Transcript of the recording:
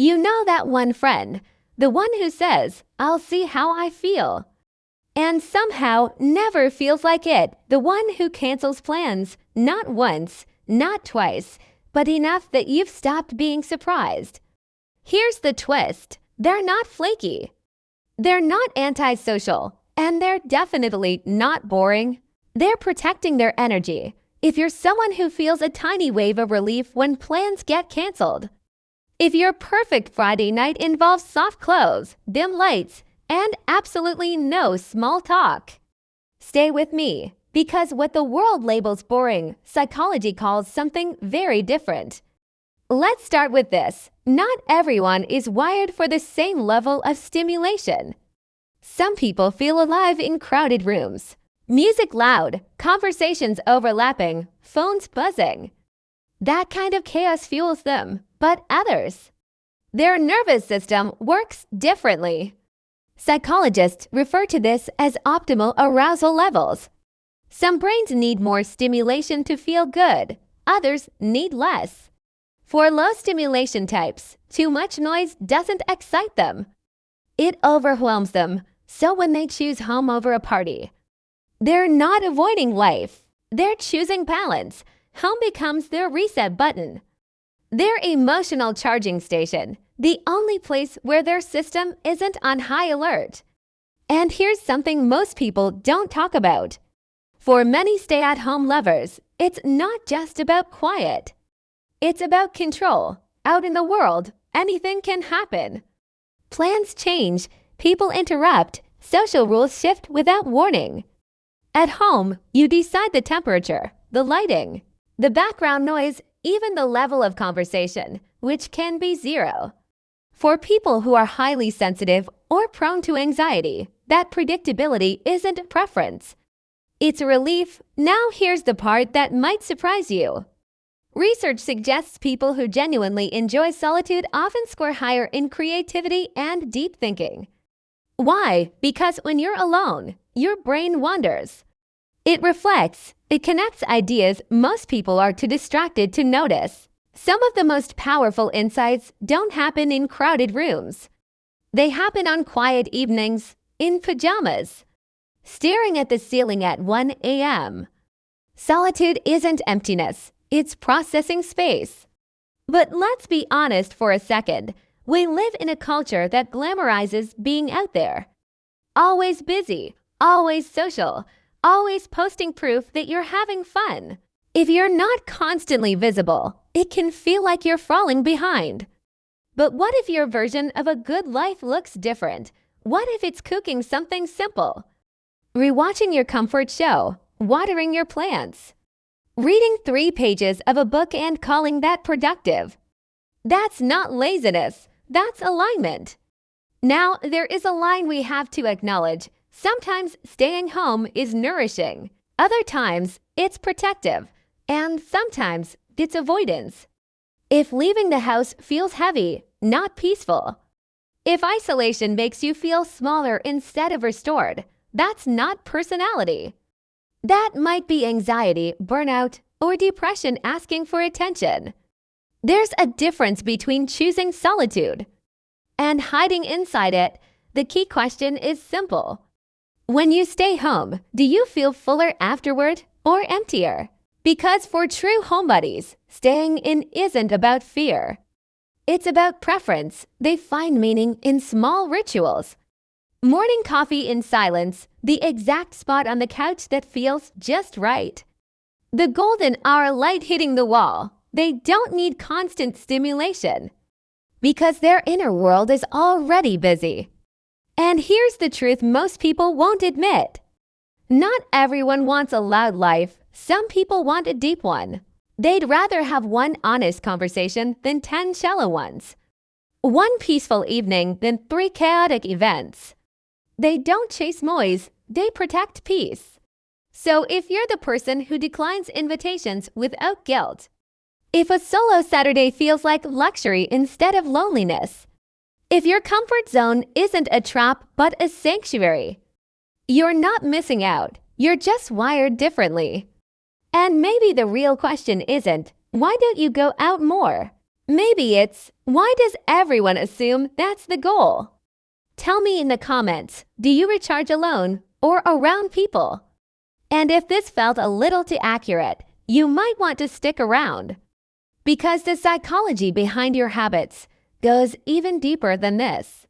You know that one friend, the one who says, "I'll see how I feel," and somehow never feels like it, the one who cancels plans, not once, not twice, but enough that you've stopped being surprised. Here's the twist. They're not flaky. They're not antisocial, and they're definitely not boring. They're protecting their energy. If you're someone who feels a tiny wave of relief when plans get canceled, if your perfect Friday night involves soft clothes, dim lights, and absolutely no small talk, stay with me, because what the world labels boring, psychology calls something very different. Let's start with this. Not everyone is wired for the same level of stimulation. Some people feel alive in crowded rooms. Music loud, conversations overlapping, phones buzzing. That kind of chaos fuels them, but others, their nervous system works differently. Psychologists refer to this as optimal arousal levels. Some brains need more stimulation to feel good, others need less. For low stimulation types, too much noise doesn't excite them. It overwhelms them, so when they choose home over a party, they're not avoiding life, they're choosing balance. Home becomes their reset button, their emotional charging station, the only place where their system isn't on high alert. And here's something most people don't talk about. For many stay-at-home lovers, it's not just about quiet. It's about control. Out in the world, anything can happen. Plans change, people interrupt, social rules shift without warning. At home, you decide the temperature, the lighting, the background noise, even the level of conversation, which can be zero. For people who are highly sensitive or prone to anxiety, that predictability isn't a preference. It's a relief. Now here's the part that might surprise you. Research suggests people who genuinely enjoy solitude often score higher in creativity and deep thinking. Why? Because when you're alone, your brain wanders. It reflects, it connects ideas most people are too distracted to notice. Some of the most powerful insights don't happen in crowded rooms. They happen on quiet evenings, in pajamas, staring at the ceiling at 1 a.m. Solitude isn't emptiness, it's processing space. But let's be honest for a second. We live in a culture that glamorizes being out there. Always busy, always social, always posting proof that you're having fun. If you're not constantly visible, it can feel like you're falling behind. But what if your version of a good life looks different? What if it's cooking something simple, rewatching your comfort show, watering your plants, reading 3 pages of a book and calling that productive? That's not laziness, that's alignment. Now, there is a line we have to acknowledge. Sometimes staying home is nourishing. Other times, it's protective. And sometimes, it's avoidance. If leaving the house feels heavy, not peaceful. If isolation makes you feel smaller instead of restored, that's not personality. That might be anxiety, burnout, or depression asking for attention. There's a difference between choosing solitude and hiding inside it. The key question is simple. When you stay home, do you feel fuller afterward or emptier? Because for true homebodies, staying in isn't about fear. It's about preference. They find meaning in small rituals. Morning coffee in silence, the exact spot on the couch that feels just right. The golden hour light hitting the wall. They don't need constant stimulation because their inner world is already busy. And here's the truth most people won't admit. Not everyone wants a loud life. Some people want a deep one. They'd rather have one honest conversation than 10 shallow ones. One peaceful evening than 3 chaotic events. They don't chase noise, they protect peace. So if you're the person who declines invitations without guilt, if a solo Saturday feels like luxury instead of loneliness, if your comfort zone isn't a trap but a sanctuary, you're not missing out, you're just wired differently. And maybe the real question isn't, why don't you go out more? Maybe it's, why does everyone assume that's the goal? Tell me in the comments, do you recharge alone or around people? And if this felt a little too accurate, you might want to stick around, because the psychology behind your habits goes even deeper than this.